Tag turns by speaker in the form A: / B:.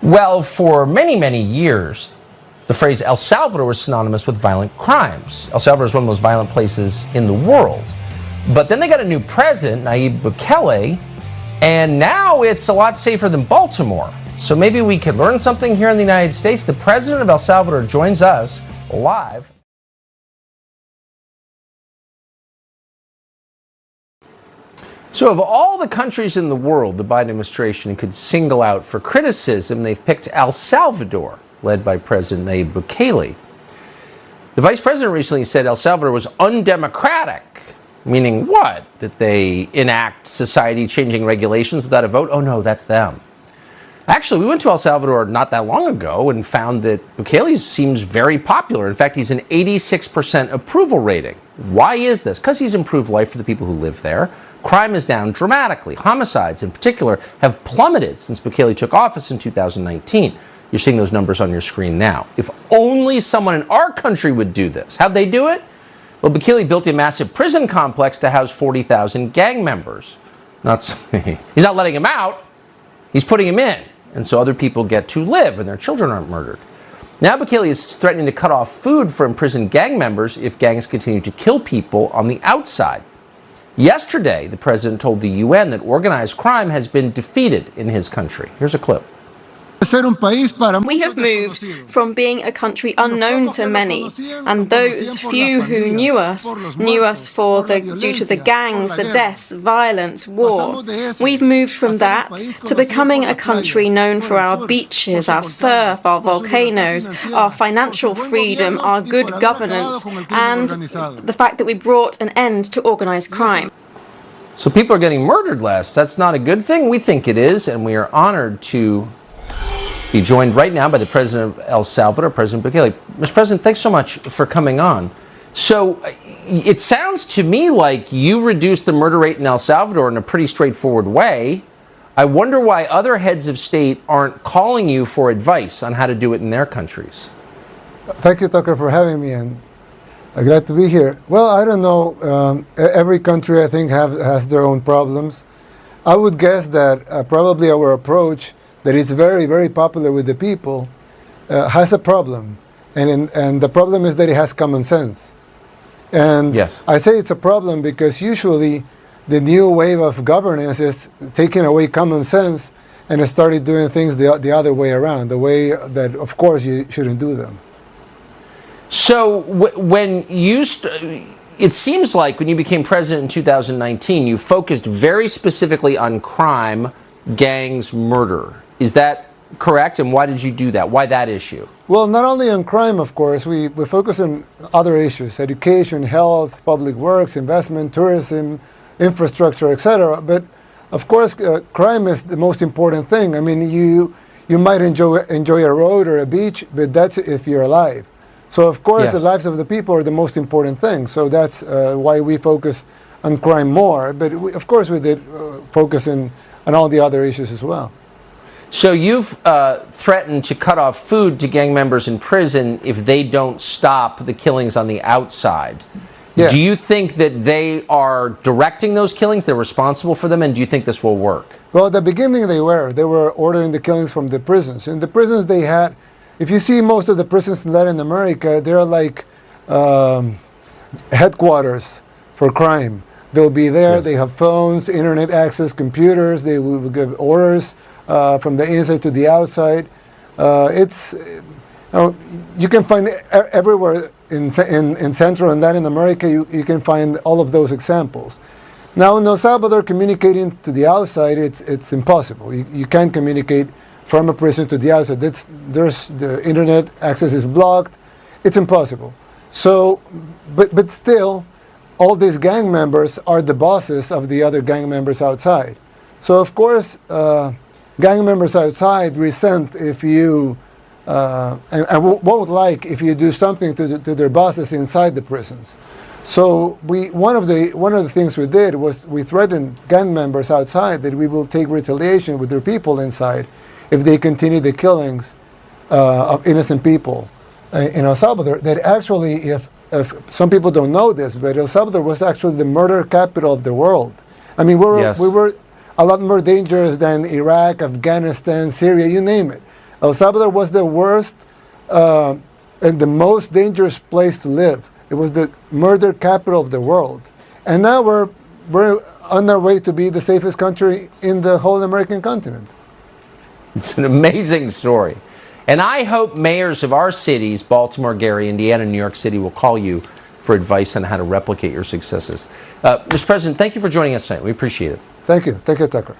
A: Well, for many, many years, the phrase El Salvador was synonymous with violent crimes. El Salvador is one of the most violent places in the world. But then they got a new president, Nayib Bukele, and now it's a lot safer than Baltimore. So maybe we could learn something here in the United States. The president of El Salvador joins us live. So of all the countries in the world the Biden administration could single out for criticism, they've picked El Salvador, led by President Nayib Bukele. The vice president recently said El Salvador was undemocratic, meaning what? That they enact society-changing regulations without a vote? Oh no, that's them. Actually, we went to El Salvador not that long ago and found that Bukele seems very popular. In fact, he's an 86% approval rating. Why is this? Because he's improved life for the people who live there. Crime is down dramatically. Homicides, in particular, have plummeted since Bukele took office in 2019. You're seeing those numbers on your screen now. If only someone in our country would do this. How'd they do it? Well, Bukele built a massive prison complex to house 40,000 gang members. He's not letting them out. He's putting them in. And so other people get to live and their children aren't murdered. Now Bukele is threatening to cut off food for imprisoned gang members if gangs continue to kill people on the outside. Yesterday, the president told the UN that organized crime has been defeated in his country. Here's a clip.
B: We have moved from being a country unknown to many, and those few who knew us due to the gangs, the deaths, violence, war. We've moved from that to becoming a country known for our beaches, our surf, our volcanoes, our financial freedom, our good governance, and the fact that we brought an end to organized crime.
A: So people are getting murdered less. That's not a good thing. We think it is, and we are honored to be joined right now by the president of El Salvador, President Bukele. Mr. President, thanks so much for coming on. So it sounds to me like you reduced the murder rate in El Salvador in a pretty straightforward way. I wonder why other heads of state aren't calling you for advice on how to do it in their countries.
C: Thank you, Tucker, for having me, and I'm glad to be here. Well, I don't know. Every country, I think, has their own problems. I would guess that probably our approach, that is very, very popular with the people, has a problem. And the problem is that it has common sense. And
A: yes.
C: I say it's a problem because usually the new wave of governance is taking away common sense and started doing things the other way around, the way that, of course, you shouldn't do them.
A: So when you it seems like when you became president in 2019, you focused very specifically on crime, gangs, murder. Is that correct? And why did you do that? Why that issue?
C: Well, not only on crime, of course. We focus on other issues: education, health, public works, investment, tourism, infrastructure, etc. But of course, crime is the most important thing. I mean, you might enjoy a road or a beach, but that's if you're alive. So of course, yes, the lives of the people are the most important thing. So that's why we focus on crime more. But of course, we did focus on all the other issues as well.
A: So you've threatened to cut off food to gang members in prison if they don't stop the killings on the outside. Yeah. Do you think that they are directing those killings? They're responsible for them? And do you think this will work? Well,
C: at the beginning they were ordering the killings from the prisons. In the prisons they had, if you see most of the prisons in Latin America, they're like headquarters for crime. They'll be there, yes, they have phones, internet access, computers, they will give orders from the inside to the outside. You can find everywhere in Central and Latin America, you can find all of those examples. Now in El Salvador, communicating to the outside, it's impossible. You can't communicate from a prison to the outside. The internet access is blocked. It's impossible. So, but still, all these gang members are the bosses of the other gang members outside. So of course, gang members outside resent if you and won't like if you do something to their bosses inside the prisons. So one of the things we did was we threatened gang members outside that we will take retaliation with their people inside if they continue the killings of innocent people in El Salvador. That actually, if some people don't know this, but El Salvador was actually the murder capital of the world. I mean, we were a lot more dangerous than Iraq, Afghanistan, Syria, you name it. El Salvador was the worst and the most dangerous place to live. It was the murder capital of the world. And now we're on our way to be the safest country in the whole American continent.
A: It's an amazing story. And I hope mayors of our cities, Baltimore, Gary, Indiana, New York City, will call you for advice on how to replicate your successes. Mr. President, thank you for joining us tonight. We appreciate it.
C: Thank you. Thank you, Tucker.